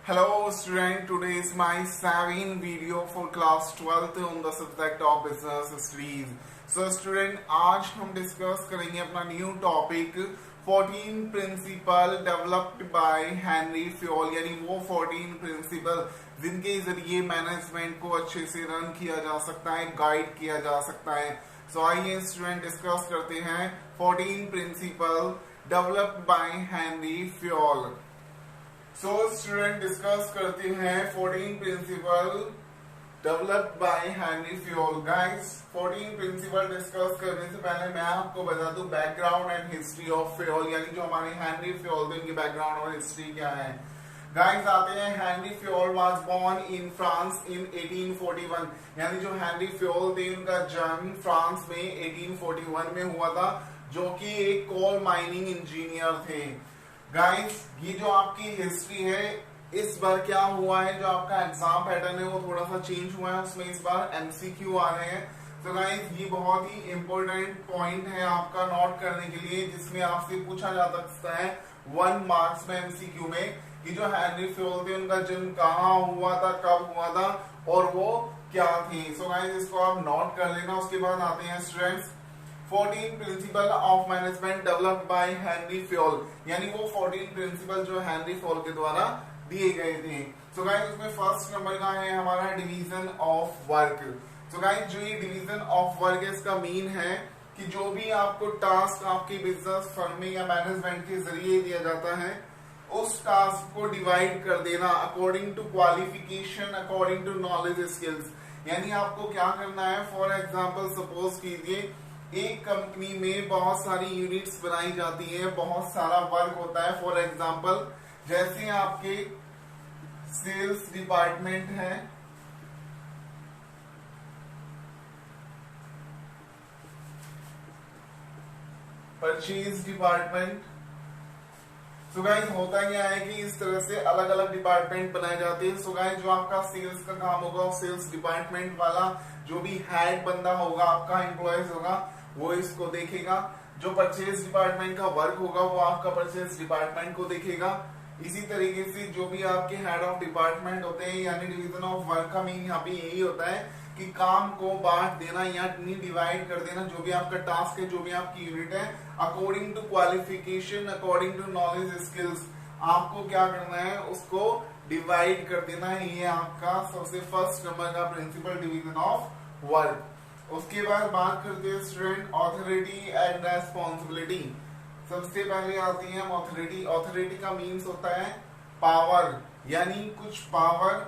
Hello student, today is my 7th video for class 12th on the subject of business studies. So student, आज हम discuss करेंगे अपना new topic 14 principle developed by Henri Fayol, यानी वो 14 principal जिनके जरिए management को अच्छे से रन किया जा सकता है, गाइड किया जा सकता है। सो आइए स्टूडेंट डिस्कस करते हैं 14 principle developed by Henri Fayol. So student discuss करते हैं 14 principle developed by Henri Fayol. Guys 14 principle discuss करने से पहले मैं आपको बता दूं background and history of Fayol, यानी जो हमारे हेनरी फ्योल थे उनकी बैकग्राउंड और हिस्ट्री क्या है। गाइस आते हैं, Henri Fayol was born in France in 1841, यानी जो हेनरी फ्योल थे उनका जन्म फ्रांस में 1841 में हुआ था, जो कि एक कोल माइनिंग इंजीनियर थे। गाइस ये जो आपकी हिस्ट्री है, इस बार क्या हुआ है, जो आपका एग्जाम पैटर्न है वो थोड़ा सा चेंज हुआ है, उसमें इस बार एमसीक्यू आ रहे हैं। तो गाइस ये बहुत ही इंपॉर्टेंट पॉइंट है आपका नोट करने के लिए, जिसमें आपसे पूछा जा सकता है 1 मार्क्स में एमसीक्यू में कि जो हेनरी फ्योल थे उनका जन्म कहाँ हुआ था, कब हुआ था और वो क्या थी। सो गाइस इसको आप नोट कर लेना। उसके बाद आते हैं students 14 principal of management developed by Henri Fayol, यानी वो 14 प्रिंसिपल जो हेनरी फ्योल के द्वारा दिए गए थे। सो गाइस उसमें फर्स्ट नंबर का है हमारा division of work. So guys जो ये डिवीजन ऑफ वर्क है, इसका मीन है कि जो भी आपको टास्क आपके बिजनेस फर्म में या मैनेजमेंट के जरिए दिया जाता है, उस टास्क को डिवाइड कर देना according to qualification, according to knowledge skills. यानी आपको क्या करना है, फॉर एग्जाम्पल सपोज कीजिए एक कंपनी में बहुत सारी यूनिट्स बनाई जाती है, बहुत सारा वर्क होता है। फॉर एग्जांपल जैसे आपके सेल्स डिपार्टमेंट है, परचेज डिपार्टमेंट। सो गाइस होता क्या है कि इस तरह से अलग अलग डिपार्टमेंट बनाए जाते हैं। सो गाइस जो आपका सेल्स का काम होगा, सेल्स डिपार्टमेंट वाला जो भी हेड बंदा होगा, आपका एम्प्लॉयज होगा, वो इसको देखेगा। जो परचेज डिपार्टमेंट का वर्क होगा वो आपका परचेज डिपार्टमेंट को देखेगा। इसी तरीके से जो भी आपके हेड ऑफ डिपार्टमेंट होते हैं, यानी डिवीजन ऑफ वर्क का मीन यहाँ पे यही होता है कि काम को बांट देना या डिवाइड कर देना, जो भी आपका टास्क है, जो भी आपकी यूनिट है, according to qualification, according to knowledge skills, आपको क्या करना है, उसको डिवाइड कर देना है। ये आपका सबसे फर्स्ट नंबर का प्रिंसिपल डिवीजन ऑफ वर्क। उसके बाद बात करते हैं स्टूडेंट ऑथोरिटी एंड रेस्पॉन्सिबिलिटी। सबसे पहले आती है ऑथोरिटी। ऑथोरिटी का मीन्स होता है पावर, यानी कुछ पावर,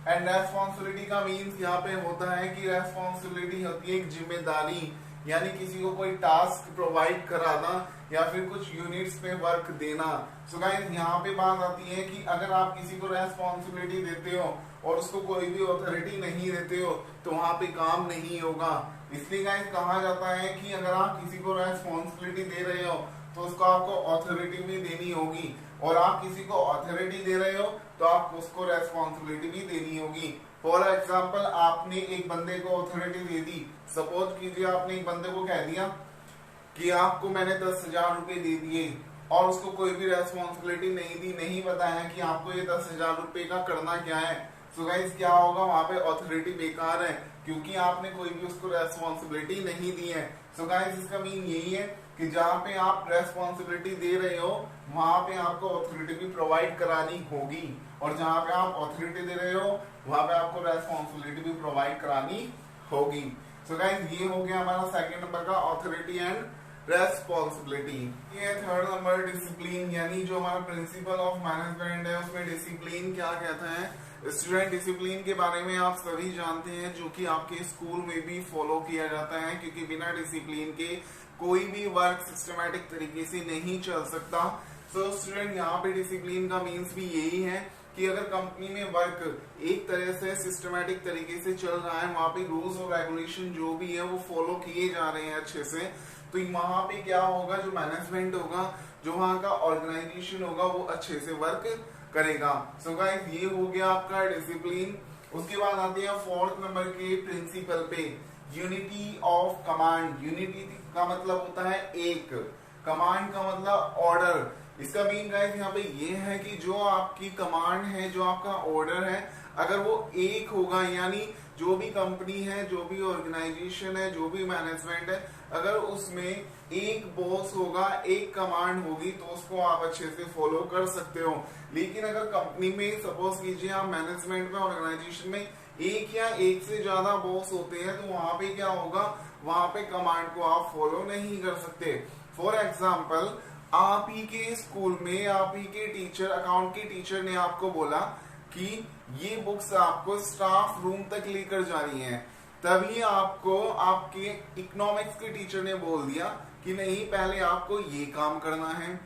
एंड रेस्पॉन्सिबिलिटी का मीन्स यहाँ पे होता है कि रेस्पॉन्सिबिलिटी होती है एक जिम्मेदारी, यानी किसी को कोई टास्क प्रोवाइड कराना या फिर कुछ यूनिट्स पे वर्क देना। सो गाइस यहाँ पे बात आती है कि अगर आप किसी को रेस्पॉन्सिबिलिटी देते हो और उसको कोई भी ऑथोरिटी नहीं देते हो तो वहां पे काम नहीं होगा। इसलिए गाइस कहा जाता है कि अगर आप किसी को रेस्पॉन्सिबिलिटी दे रहे हो तो उसको आपको ऑथोरिटी भी देनी होगी, और आप किसी को ऑथोरिटी दे रहे हो तो आपको उसको रेस्पॉन्सिबिलिटी भी देनी होगी। फॉर एग्जाम्पल आपने एक बंदे को ऑथोरिटी दे दी, सपोज कीजिए आपने एक बंदे को कह दिया कि आपको मैंने 10,000 रुपए दे दिए और उसको कोई भी रेस्पॉन्सिबिलिटी नहीं दी, नहीं बताया कि आपको ये 10,000 रुपए का करना क्या है। सो गाइस क्या होगा, वहां पे ऑथोरिटी बेकार है, क्योंकि आपने कोई भी उसको रेस्पॉन्सिबिलिटी नहीं दी है। सो गाइस इसका मीन यही है कि जहां पे आप रेस्पॉन्सिबिलिटी दे रहे हो वहां पे आपको ऑथोरिटी भी प्रोवाइड करानी होगी, और जहां पे आप ऑथोरिटी दे रहे हो वहां पे आपको रेस्पॉन्सिबिलिटी भी प्रोवाइड करानी होगी। सो गाइस ये हो गया हमारा सेकंड नंबर का ऑथोरिटी एंड रेस्पॉन्सिबिलिटी। ये थर्ड नंबर डिसिप्लिन, यानी जो हमारा प्रिंसिपल ऑफ मैनेजमेंट है उसमें डिसिप्लिन क्या कहता है। स्टूडेंट डिसिप्लिन के बारे में आप सभी जानते हैं, जो कि आपके स्कूल में भी फॉलो किया जाता है, क्योंकि बिना डिसिप्लिन के कोई भी वर्क सिस्टमैटिक तरीके से नहीं चल सकता। सो स्टूडेंट यहाँ पे डिसिप्लिन का मीन्स भी यही है कि अगर कंपनी में वर्क एक तरह से सिस्टमैटिक तरीके से चल रहा है, वहां पे रूल्स और रेगुलेशन जो भी है वो फॉलो किए जा रहे हैं अच्छे से, तो वहां पे क्या होगा, जो मैनेजमेंट होगा, जो वहां का ऑर्गेनाइजेशन होगा, वो अच्छे से वर्क करेगा। सो गाइस ये हो गया आपका डिसिप्लिन। उसके बाद आते हैं फोर्थ नंबर के प्रिंसिपल पे, यूनिटी ऑफ कमांड। यूनिटी का मतलब होता है एक, कमांड का मतलब ऑर्डर, इसका मीन गाइस यहाँ पे ये है कि जो आपकी कमांड है, जो आपका ऑर्डर है, अगर वो एक होगा, यानी जो भी कंपनी है, जो भी ऑर्गेनाइजेशन है, जो भी मैनेजमेंट है, अगर उसमें एक बॉस होगा, एक कमांड होगी, तो उसको आप अच्छे से फॉलो कर सकते हो। लेकिन अगर कंपनी में सपोज कीजिए आप मैनेजमेंट में, ऑर्गेनाइजेशन में एक या एक से ज्यादा बॉस होते हैं, तो वहां पे क्या होगा, वहां पे कमांड को आप फॉलो नहीं कर सकते। फॉर एग्जाम्पल, आप ही के स्कूल में आप ही के टीचर, अकाउंट के टीचर ने आपको बोला कि ये बुक्स आपको स्टाफ रूम तक लेकर जानी है, तभी आपको आपके इकोनॉमिक्स के टीचर ने बोल दिया कि नहीं, पहले आपको ये काम करना है।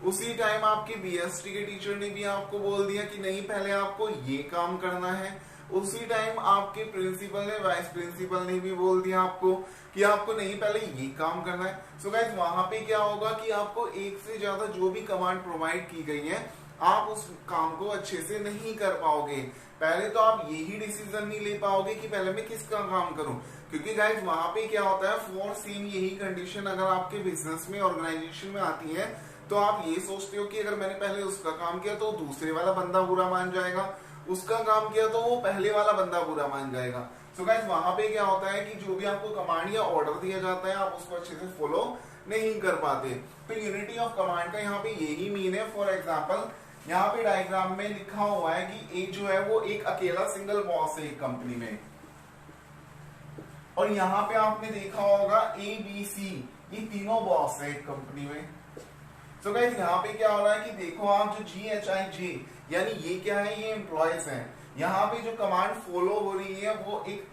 उसी टाइम आपके बीएसटी के टीचर ने भी आपको बोल दिया कि नहीं, पहले आपको ये काम करना है। उसी टाइम आपके प्रिंसिपल ने, वाइस प्रिंसिपल ने भी बोल दिया आपको कि आपको नहीं, पहले ये काम करना है। सो गाइस, वहां पे क्या होगा कि आपको एक से ज्यादा जो भी कमांड प्रोवाइड की गई है, आप उस काम को अच्छे से नहीं कर पाओगे। पहले तो आप यही डिसीजन नहीं ले पाओगे कि पहले मैं किसका काम करूं, क्योंकि गाइस वहां पे क्या होता है, फॉर सेम यही कंडीशन अगर आपके बिजनेस में, ऑर्गेनाइजेशन में आती है, तो आप ये सोचते हो कि अगर मैंने पहले उसका काम किया तो दूसरे वाला बंदा बुरा मान जाएगा, उसका काम किया तो वो पहले वाला बंदा बुरा मान जाएगा। सो गाइस, वहां पे क्या होता है कि जो भी आपको कमांड या ऑर्डर दिया जाता है, आप उसको अच्छे से फॉलो नहीं कर पाते। तो यूनिटी ऑफ कमांड का यहाँ पे यही मीन है। फॉर एग्जाम्पल, यहाँ पे डायग्राम में लिखा हुआ है कि एक जो है वो एक अकेला सिंगल बॉस है एक कंपनी में, और यहाँ पे आपने देखा होगा ए बी सी, ये तीनों बॉस है एक कंपनी में। तो गाइस, यहाँ पे क्या हो रहा है कि देखो आप, जो GHIJ यानी ये क्या है, ये एम्प्लॉयज हैं। यहाँ पे जो कमांड फॉलो हो रही है वो एक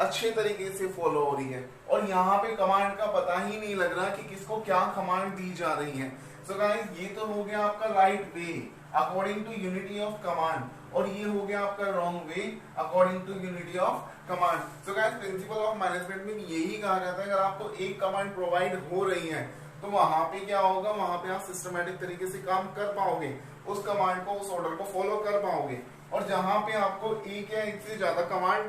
अच्छे तरीके से फॉलो हो रही है, और यहाँ पे कमांड का पता ही नहीं लग रहा कि किसको क्या कमांड दी जा रही है। सो गाइस, ये तो हो गया आपका right way according to unity of command, और ये हो गया आपका wrong way according to unity of command. So guys, principle of management में यही कहा जाता है, अगर आपको एक कमांड प्रोवाइड हो रही है तो वहां पे क्या होगा, वहां पे आप सिस्टमेटिक तरीके से काम कर पाओगे, उस कमांड को, उस ऑर्डर को फॉलो कर पाओगे। और जहां पे आपको एक या एक से ज्यादा कमांड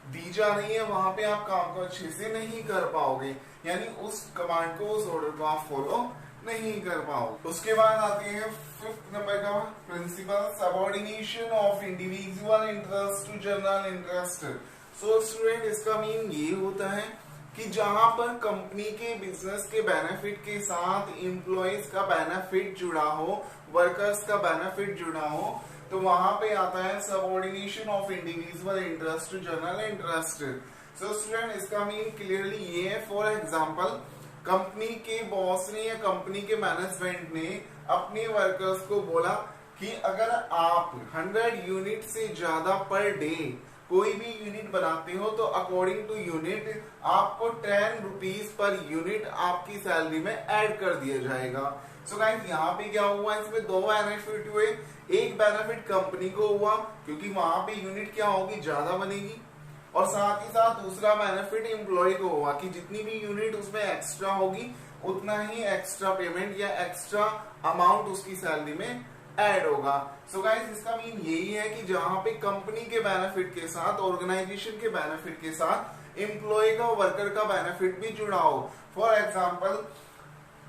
दी जा रही है, वहां पे आप काम को अच्छे से नहीं कर पाओगे, यानी उस कमांड को, उस ऑर्डर को आप फॉलो नहीं कर पाओगे। उसके बाद आते हैं 5th नंबर का principle, subordination of individual interest to general interest. So student, इसका मीन ये होता है कि जहां पर कंपनी के बिजनेस के बेनिफिट के साथ एम्प्लॉयज का बेनिफिट जुड़ा हो, वर्कर्स का बेनिफिट जुड़ा हो, तो वहां पे आता है subordination of individual interest to general interest. So student, इसका मीन क्लियरली ये है। फॉर एग्जांपल, कंपनी के बॉस ने या कंपनी के मैनेजमेंट ने अपने वर्कर्स को बोला कि अगर आप 100 यूनिट से ज्यादा पर डे कोई भी यूनिट बनाते हो, तो अकॉर्डिंग टू यूनिट आपको 10 रुपीज पर यूनिट आपकी सैलरी में ऐड कर दिया जाएगा। सो गाइस, यहाँ पे क्या हुआ, इसमें दो बेनिफिट हुए। एक बेनिफिट कंपनी को हुआ क्योंकि वहां पे यूनिट क्या होगी, ज्यादा बनेगी, और साथ ही साथ दूसरा बेनिफिट एम्प्लॉय को हुआ कि जितनी भी यूनिट उसमें एक्स्ट्रा होगी, उतना ही एक्स्ट्रा पेमेंट या एक्स्ट्रा अमाउंट उसकी सैलरी में ऐड होगा। सो गाइस, इसका मीन यही है कि जहां पे कंपनी के बेनिफिट के साथ, ऑर्गेनाइजेशन के बेनिफिट के साथ एम्प्लॉय का, वर्कर का बेनिफिट भी जुड़ा हो। फॉर एग्जांपल,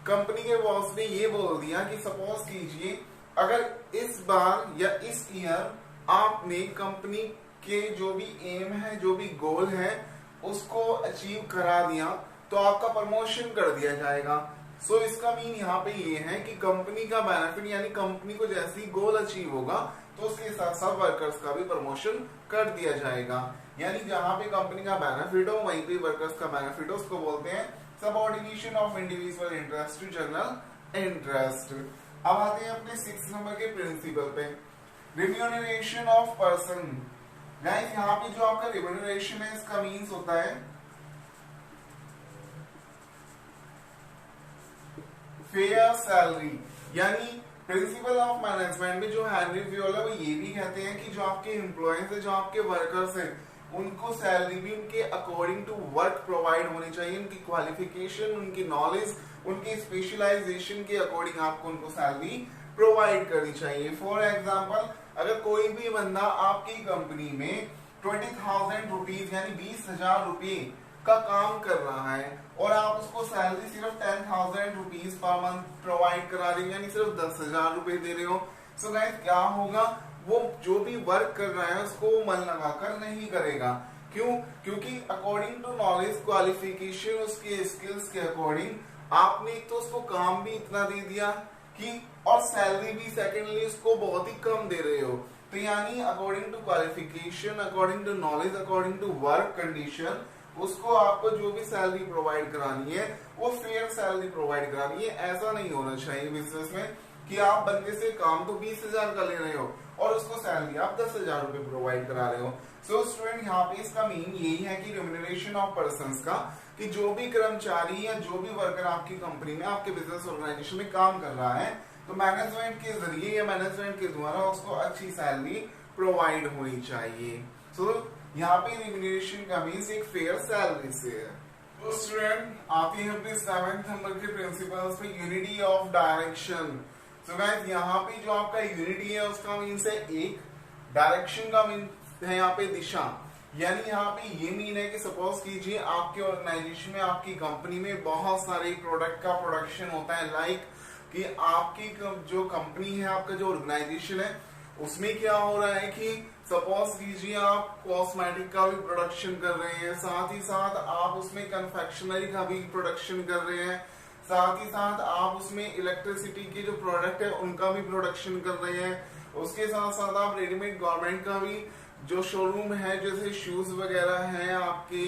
कंपनी के बॉस ने ये बोल दिया कि सपोज कीजिए अगर इस बार या इस ईयर आपने कंपनी के जो भी एम है, जो भी गोल है, उसको अचीव करा दिया, तो आपका प्रमोशन कर दिया जाएगा। सो इसका मीन यहाँ पे ये है कि कंपनी का बेनिफिट, यानी कंपनी को जैसे ही गोल अचीव होगा तो उसके साथ साथ वर्कर्स का भी प्रमोशन कर दिया जाएगा। यानी जहां पे कंपनी का बेनिफिट हो, वहीं पे वर्कर्स का बेनिफिट हो, उसको बोलते हैं subordination of individual interest to general interest. अब आते हैं अपने 6 नंबर के प्रिंसिपल पे, रिम्यूनरेशन ऑफ पर्सन। गाइस, यहाँ पे जो आपका रिम्यूनरेशन है, इसका मीन्स होता है फेयर सैलरी। यानी प्रिंसिपल ऑफ मैनेजमेंट में जो हेनरी फ्योल है, वो ये भी कहते हैं कि जो आपके एम्प्लॉयज है, जो आपके वर्कर्स हैं, उनको सैलरी भी उनके अकॉर्डिंग टू वर्क प्रोवाइड होनी चाहिए। उनकी क्वालिफिकेशन, उनकी नॉलेज, उनकी स्पेशलाइजेशन के अकॉर्डिंग आपको उनको सैलरी प्रोवाइड करनी चाहिए। फॉर एग्जाम्पल, अगर कोई भी बंदा आपकी कंपनी में 20,000 रुपीज यानी 20,000 रुपए का काम कर रहा है और आप उसको सैलरी सिर्फ 10,000 रुपीज पर मंथ प्रोवाइड करा रहे हो, यानी सिर्फ 10,000 रुपए दे रहे हो। सो गाइस क्या होगा, वो जो भी वर्क कर रहा है उसको मन लगाकर नहीं करेगा। क्यों? क्योंकि अकॉर्डिंग टू नॉलेज क्वालिफिकेशन उसके स्किल्स के अकॉर्डिंग आपने तो उसको काम भी इतना दे दिया कि और सैलरी भी सेकेंडली उसको बहुत ही कम दे रहे हो। तो यानी according to qualification, according to knowledge, according to work condition उसको आपको जो भी सैलरी प्रोवाइड करानी है वो फेयर सैलरी प्रोवाइड करानी है। ऐसा नहीं होना चाहिए बिजनेस में कि आप बंदे से काम तो 20,000 का ले रहे हो और उसको सैलरी आप 10,000 रुपए प्रोवाइड करा रहे हो। सो स्टूडेंट यहाँ पे इसका मीन यही है कि रेम्यूनरेशन ऑफ पर्संस का, कि जो भी कर्मचारी या जो भी वर्कर आपकी कंपनी में, आपके बिजनेस ऑर्गेनाइजेशन में काम कर रहा है, तो मैनेजमेंट के जरिए या मैनेजमेंट के द्वारा उसको अच्छी सैलरी प्रोवाइड होनी चाहिए। सो यहाँ पे रेम्यूनरेशन का मीन्स एक फेयर सैलरी से है। तो स्टूडेंट आते हैं अपने 7th नंबर के प्रिंसिपल्स पे, unity of direction. So guys यहाँ पे जो आपका यूनिटी है उसका मीन्स है एक, डायरेक्शन का मीन्स है यहाँ पे दिशा। यानी यहाँ पे ये मीन है कि सपोज कीजिए आपके ऑर्गेनाइजेशन में, आपकी कंपनी में बहुत सारे प्रोडक्ट का प्रोडक्शन होता है, लाइक कि आपकी जो कंपनी है, आपका जो ऑर्गेनाइजेशन है, उसमें क्या हो रहा है कि सपोज कीजिए आप कॉस्मेटिक का भी प्रोडक्शन कर रहे हैं, साथ ही साथ आप उसमें कन्फेक्शनरी का भी प्रोडक्शन कर रहे हैं, साथ ही साथ आप उसमें इलेक्ट्रिसिटी के जो प्रोडक्ट है उनका भी प्रोडक्शन कर रहे हैं, उसके साथ साथ आप रेडीमेड गारमेंट का भी जो शोरूम है, जैसे शूज वगैरह हैं, आपके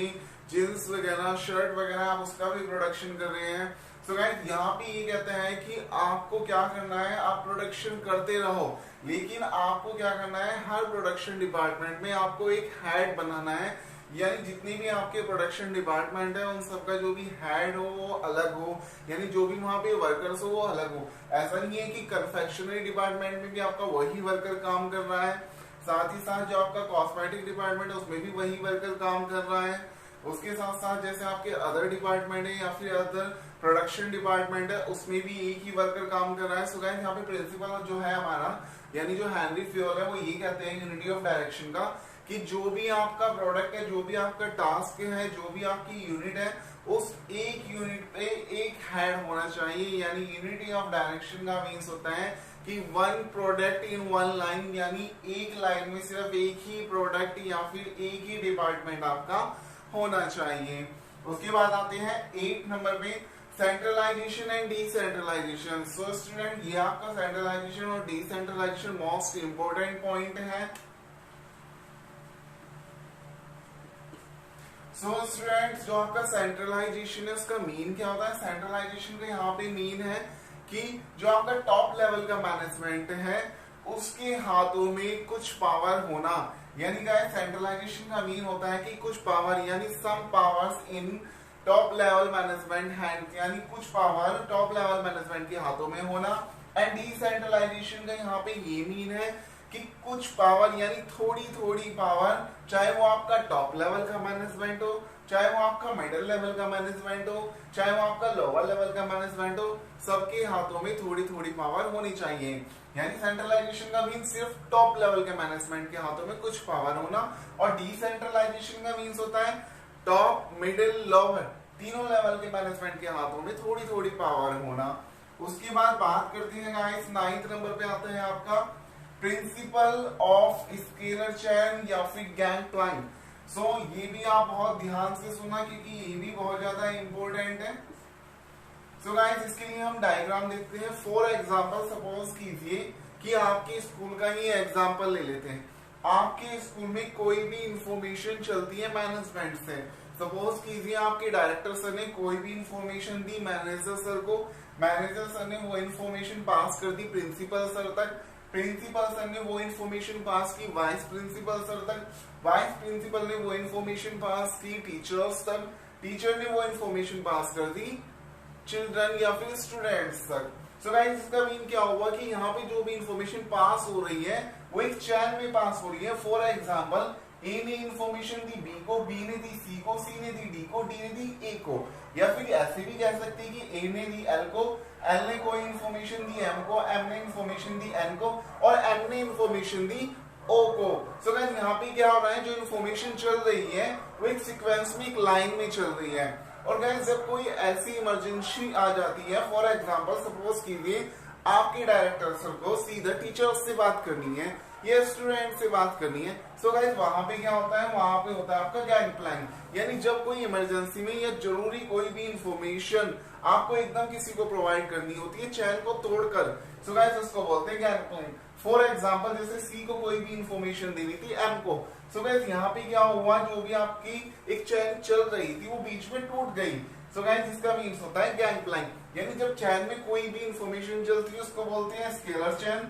जींस वगैरह, शर्ट वगैरह, आप उसका भी प्रोडक्शन कर रहे हैं। सो गाइस यहाँ पे ये कहते हैं कि आपको क्या करना है, आप प्रोडक्शन करते रहो, लेकिन आपको क्या करना है, हर प्रोडक्शन डिपार्टमेंट में आपको एक हेड बनाना है। यानी जितने भी आपके प्रोडक्शन डिपार्टमेंट है उन सबका जो भी हेड हो वो अलग हो, यानी जो भी वहां पे वर्कर्स हो वो अलग हो। ऐसा नहीं है कि कन्फेक्शनरी डिपार्टमेंट में भी आपका वही वर्कर काम कर रहा है, साथ ही साथ जो आपका कॉस्मेटिक डिपार्टमेंट है उसमें भी वही वर्कर काम कर रहा है, उसके साथ साथ जैसे आपके अदर डिपार्टमेंट है या फिर अदर प्रोडक्शन डिपार्टमेंट है उसमें भी एक ही वर्कर काम कर रहा है। सो गाइस यहाँ पे प्रिंसिपल जो है हमारा, यानी जो हेनरी फ्योल है, वो ये कहते हैं यूनिटी ऑफ डायरेक्शन का, कि जो भी आपका प्रोडक्ट है, जो भी आपका टास्क है, जो भी आपकी यूनिट है, उस एक यूनिट पे एक हेड होना चाहिए। यानी यूनिटी ऑफ डायरेक्शन का मीन्स होता है कि one product in one line, यानी एक लाइन में सिर्फ एक ही प्रोडक्ट या फिर एक ही डिपार्टमेंट आपका होना चाहिए। उसके बाद आते हैं 8 नंबर पे, centralisation and decentralisation. So student ये आपका सेंट्रलाइजेशन और डिसेंट्रलाइजेशन मोस्ट इंपोर्टेंट पॉइंट है। सो स्टूडेंट्स जो आपका सेंट्रलाइजेशन है उसका मीन क्या होता है, सेंट्रलाइजेशन का यहाँ पे मीन है कि जो आपका टॉप लेवल का मैनेजमेंट है उसके हाथों में कुछ पावर होना। यानी गाइस सेंट्रलाइजेशन का मीन होता है कि कुछ पावर, यानी some powers in top level management hand, यानी कुछ पावर टॉप लेवल मैनेजमेंट के हाथों में होना। एंड डिसेंट्रलाइजेशन का यहाँ पे ये मीन है कि कुछ पावर, यानी थोड़ी थोड़ी पावर, चाहे वो आपका टॉप लेवल का मैनेजमेंट हो, चाहे वो आपका मिडिल लेवल का मैनेजमेंट हो, चाहे वो आपका लोअर लेवल का मैनेजमेंट हो, सबके हाथों में थोड़ी थोड़ी पावर होनी चाहिए। यानी सेंट्रलाइजेशन का मीन सिर्फ टॉप लेवल के मैनेजमेंट के हाथों में कुछ पावर होना, और डिसेंट्रलाइजेशन का मीन्स होता है टॉप, मिडिल, लोअर, तीनों लेवल के मैनेजमेंट के हाथों में थोड़ी थोड़ी पावर होना। उसके बाद बात करते हैं गाइस 9th नंबर पे आता है आपका प्रिंसिपल ऑफ स्केलर चेन या फिर गैंग प्लान। सो ये भी आप बहुत ध्यान से सुना क्योंकि ये भी बहुत ज्यादा इंपॉर्टेंट है। सो गाइस इसके लिए हम डायग्राम देखते हैं। फॉर एग्जांपल सपोज कीजिए कि आपके स्कूल का ही एग्जांपल ले लेते हैं। आपके स्कूल में कोई भी इंफॉर्मेशन चलती है मैनेजमेंट से। सपोज कीजिए आपके डायरेक्टर सर ने कोई भी इंफॉर्मेशन दी मैनेजर सर को, मैनेजर सर ने वो इंफॉर्मेशन पास कर दी प्रिंसिपल सर तक, प्रिंसिपल सर ने वो इंफॉर्मेशन पास की वाइस प्रिंसिपल सर तक, वाइस प्रिंसिपल ने वो इंफॉर्मेशन पास की टीचर्स तक, टीचर ने वो इंफॉर्मेशन पास कर दी चिल्ड्रन या फिर स्टूडेंट्स तक। सो गाइस इसका मीन क्या हुआ कि यहाँ पे जो भी इंफॉर्मेशन पास हो रही है वो एक चैन में पास हो रही है। फॉर एग्जाम्पल ए ने इंफॉर्मेशन दी बी को, बी ने दी सी को, सी ने दी डी को, डी ने दी ए को, या फिर ऐसे भी कह सकते हैं कि ए ने दी एल को, एल ने कोई इंफॉर्मेशन दी एम को, एम ने इंफॉर्मेशन दी एन को, और एन ने इंफॉर्मेशन दी ओ को। सो गाइस यहाँ पे क्या हो रहा है, जो इन्फॉर्मेशन चल रही है वो एक सीक्वेंस में, एक लाइन में चल रही है। और गाइस जब कोई ऐसी इमरजेंसी आ जाती है, फॉर एग्जांपल सपोज कीजिए आपके डायरेक्टर सर को सीधा टीचर से बात करनी है या स्टूडेंट से बात करनी है, सो गाइस वहां पे क्या होता है, वहां पे होता है आपका गैंग प्लैंक। यानी जब कोई इमरजेंसी में या जरूरी कोई भी इंफॉर्मेशन आपको एकदम किसी को प्रोवाइड करनी होती है चैन को तोड़कर, सो गाइस उसको बोलते हैं गैंग प्लैंक। फॉर एग्जांपल जैसे सी को कोई भी इंफॉर्मेशन देनी थी एम को, सो गाइस यहाँ पे क्या हुआ, जो भी आपकी एक चैन चल रही थी वो बीच में टूट गई। सो गाइस इसका मीन्स होता है गैंग प्लैंक। यानी जब चैन में कोई भी इंफॉर्मेशन चलती है उसको बोलते हैं स्केलर चैन।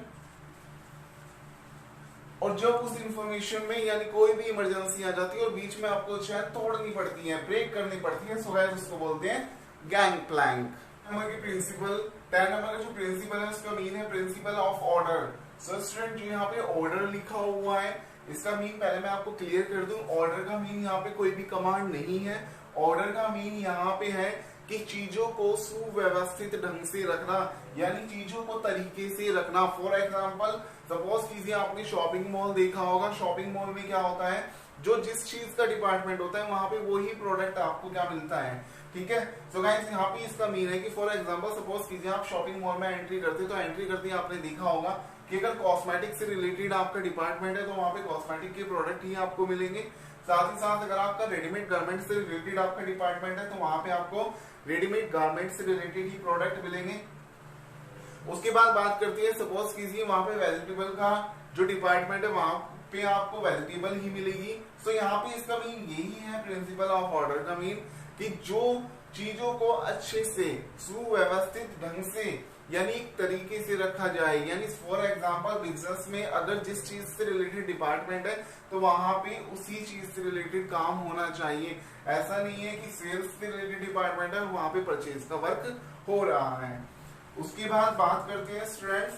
और जब उस इंफॉर्मेशन में यानी कोई भी इमरजेंसी आ जाती है और बीच में आपको चैन तोड़नी पड़ती है, ब्रेक करनी पड़ती है, सो गाइस उसको बोलते हैं गैंग प्लैंक। नंबर की प्रिंसिपल 10 नंबर का जो प्रिंसिपल है उसका मीन है principle of order. So student जो यहाँ पे ऑर्डर लिखा हुआ है इसका मीन पहले मैं आपको क्लियर कर दूं। ऑर्डर का मीन यहाँ पे कोई भी कमांड नहीं है। ऑर्डर का मीन यहाँ पे है कि चीजों को सुव्यवस्थित ढंग से रखना, यानी चीजों को तरीके से रखना। फॉर एग्जांपल सपोज कीजिए आपने शॉपिंग मॉल देखा होगा, शॉपिंग मॉल में क्या होता है, जो जिस चीज का डिपार्टमेंट होता है वहां पे वही प्रोडक्ट आपको क्या मिलता है, ठीक है। सो गाइस यहाँ पे इसका मीन है कि फॉर एग्जांपल सपोज कीजिए आप शॉपिंग मॉल में एंट्री करते, तो एंट्री करते आपने देखा होगा कि अगर कॉस्मेटिक से रिलेटेड आपका डिपार्टमेंट है तो वहां पे कॉस्मेटिक के प्रोडक्ट ही आपको मिलेंगे। साथ ही साथ अगर आपका रेडीमेड गारमेंट से रिलेटेड आपका डिपार्टमेंट है तो वहां पे आपको रेडीमेड गारमेंट से रिलेटेड ही प्रोडक्ट मिलेंगे। उसके बाद बात करती है सपोज कीजिए वहां पे वेजिटेबल का जो डिपार्टमेंट है वहां पे आपको वेजिटेबल ही मिलेगी। सो यहाँ पे इसका मीन यही है प्रिंसिपल ऑफ ऑर्डर का मीन, कि जो चीजों को अच्छे से सुव्यवस्थित ढंग से यानी एक तरीके से रखा जाए। यानी फॉर एग्जांपल बिजनेस में अगर जिस चीज से रिलेटेड डिपार्टमेंट है तो वहां पे उसी चीज से रिलेटेड काम होना चाहिए। ऐसा नहीं है कि सेल्स से रिलेटेड डिपार्टमेंट है वहां पे परचेज का वर्क हो रहा है। उसके बाद बात करते हैं students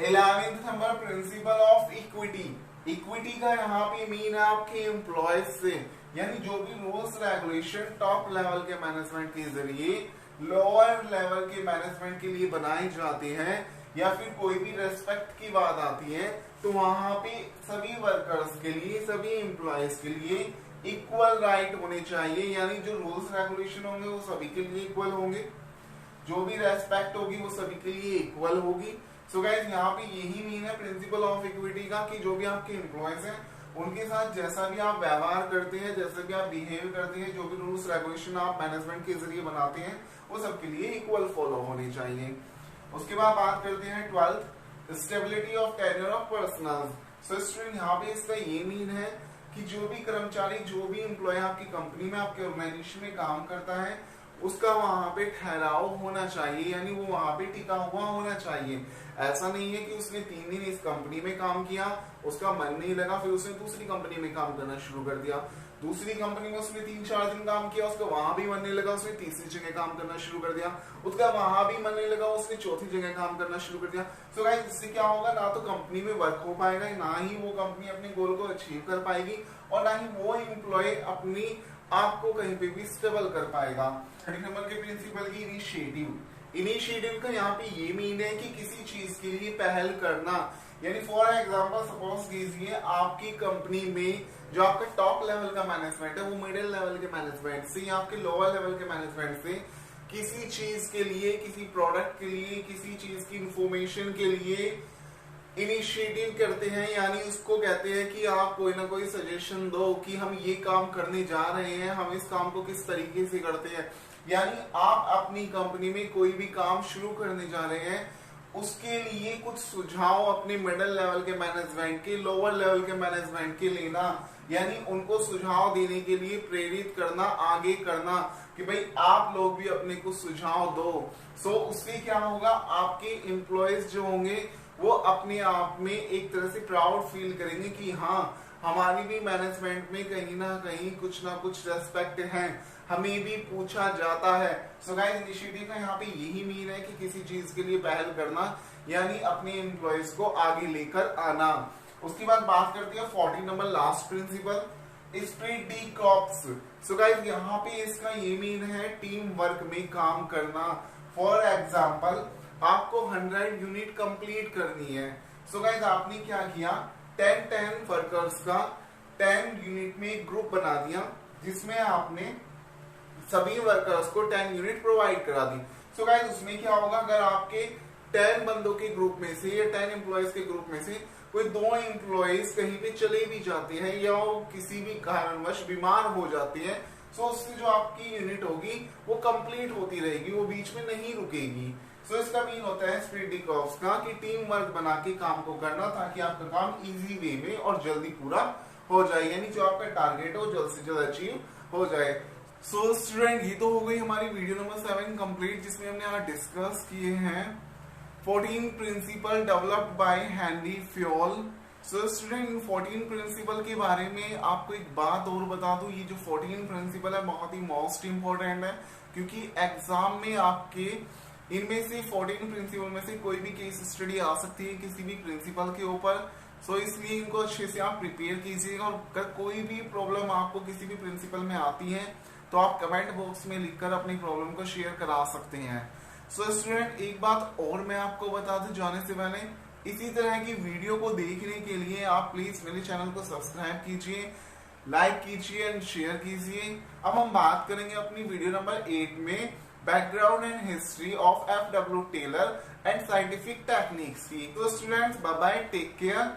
11th number principle of equity. Equity का यहाँ पे मीन है आपके एम्प्लॉयज से, यानी जो भी रूल्स रेगुलेशन टॉप लेवल के मैनेजमेंट के जरिए लोअर लेवल के मैनेजमेंट के लिए बनाए जाते हैं या फिर कोई भी रेस्पेक्ट की बात आती है तो वहां पे सभी वर्कर्स के लिए, सभी एम्प्लॉयज के लिए इक्वल राइट होने चाहिए। यानी जो रूल्स रेगुलेशन होंगे वो सभी के लिए इक्वल होंगे, जो भी रेस्पेक्ट होगी वो सभी के लिए इक्वल होगी। सो गाइस यहाँ पे यही मीन है प्रिंसिपल ऑफ इक्विटी का, कि जो भी आपके एम्प्लॉयज हैं उनके साथ जैसा भी आप व्यवहार करते हैं, जैसे भी आप बिहेव करते हैं, जो भी रूल्स रेगुलेशन आप मैनेजमेंट के जरिए बनाते हैं वो सबके लिए इक्वल फॉलो होने चाहिए। उसके बाद बात करते हैं 12th stability of tenure of personal. So student यहाँ पे इसका ये मीन है कि जो भी कर्मचारी, जो भी एम्प्लॉय आपकी कंपनी में, आपके ऑर्गेनाइजेशन में काम करता है उसका वहां पे ठहराव होना चाहिए, यानी वो वहां पे टिका हुआ होना चाहिए। ऐसा नहीं है कि उसने 3 दिन इस कंपनी में काम किया, उसका मन नहीं लगा, फिर उसने दूसरी कंपनी में काम करना शुरू कर दिया, दूसरी कंपनी में उसने 3-4 दिन काम किया, उसका वहां भी मन नहीं लगा, उसने तीसरी जगह काम करना शुरू कर दिया, उसका वहां भी मन नहीं लगा, उसने चौथी जगह काम करना शुरू कर दिया। सो गाइस इससे क्या होगा, ना तो कंपनी में वर्क हो पाएगा, ना ही वो कंपनी अपने गोल को अचीव कर पाएगी और ना ही वो एम्प्लॉय अपनी आपको कहीं पे भी स्टेबल कर पाएगा। 30 नंबर के प्रिंसिपल की इनिशिएटिव। इनिशिएटिव का यहाँ पे ये मीन है कि किसी चीज के लिए पहल करना। यानी फॉर एग्जांपल सपोज कीजिए आपकी कंपनी में जो आपका टॉप लेवल का मैनेजमेंट है वो मिडिल लेवल के मैनेजमेंट से या आपके लोअर लेवल के मैनेजमेंट से किसी चीज के लिए, किसी प्रोडक्ट के लिए, किसी चीज की इंफॉर्मेशन के लिए इनिशिएटिव करते हैं। यानी उसको कहते हैं कि आप कोई ना कोई सजेशन दो कि हम ये काम करने जा रहे हैं, हम इस काम को किस तरीके से करते हैं। यानी आप अपनी कंपनी में कोई भी काम शुरू करने जा रहे हैं, उसके लिए कुछ सुझाव अपने मिडिल लेवल के मैनेजमेंट के, लोअर लेवल के मैनेजमेंट के लेना, यानी उनको सुझाव देने के लिए प्रेरित करना, आगे करना कि भाई आप लोग भी अपने कुछ सुझाव दो। सो उससे क्या होगा, आपके एम्प्लॉयज जो होंगे वो अपने आप में एक तरह से प्राउड फील करेंगे कि हाँ हमारी भी मैनेजमेंट में कहीं ना कहीं कुछ ना कुछ रेस्पेक्ट है, हमें भी पूछा जाता है। सो गाइस इनिशिएटिव का यहाँ पे यही मीन है कि किसी चीज के लिए पहल करना, यानी अपने एम्प्लॉयज को आगे लेकर आना। उसके बाद बात करते हैं 40 number last principle, esprit de corps. So guys यहाँ पे इसका ये मीन है टीम वर्क में काम करना। फॉर एग्जाम्पल आपको 100 यूनिट कंप्लीट करनी है, सो गाइस आपने क्या किया, 10 वर्कर्स का 10 यूनिट में एक ग्रुप बना दिया जिसमें आपने सभी वर्कर्स को 10 यूनिट प्रोवाइड करा दी। सो गाइस उसमें क्या होगा, अगर आपके 10 बंदों के ग्रुप में से या 10 एम्प्लॉयज के ग्रुप में से कोई 2 एम्प्लॉयज कहीं पे चले भी जाते हैं या वो किसी भी कारणवश बीमार हो जाते हैं, सो उससे जो आपकी यूनिट होगी वो कंप्लीट होती रहेगी, वो बीच में नहीं रुकेगी। सो इसका मीन होता है स्पीड डिकॉप्स का कि टीम वर्क बना के काम को करना ताकि आपका काम इजी वे में और जल्दी पूरा हो जाए, यानी जो आपका टारगेट हो जल्द से जल्द अचीव हो जाए। सो स्टूडेंट ये तो हो गई हमारी वीडियो नंबर 7 कंप्लीट, जिसमें हमने यहाँ डिस्कस किए हैं 14 principle developed by Henri Fayol. So student इन 14 प्रिंसिपल के बारे में आपको एक बात और बता दूं, ये जो 14 प्रिंसिपल है बहुत ही मोस्ट इंपॉर्टेंट है, क्योंकि एग्जाम में आपके इनमें से 14 प्रिंसिपल में से कोई भी केस स्टडी आ सकती है किसी भी प्रिंसिपल के ऊपर। सो इसलिए इनको अच्छे से आप प्रिपेयर कीजिएगा, और अगर कोई भी प्रॉब्लम आपको किसी भी प्रिंसिपल में आती है तो आप कमेंट बॉक्स में लिखकर अपनी प्रॉब्लम को शेयर करा सकते हैं। सो स्टूडेंट एक बात और मैं आपको बता दूं जाने से पहले, इसी तरह की वीडियो को देखने के लिए आप प्लीज मेरे चैनल को सब्सक्राइब कीजिए, लाइक कीजिए एंड शेयर कीजिए। अब हम बात करेंगे अपनी वीडियो नंबर 8 में background and history of F.W. Taylor and scientific techniques की। तो students bye bye, take care.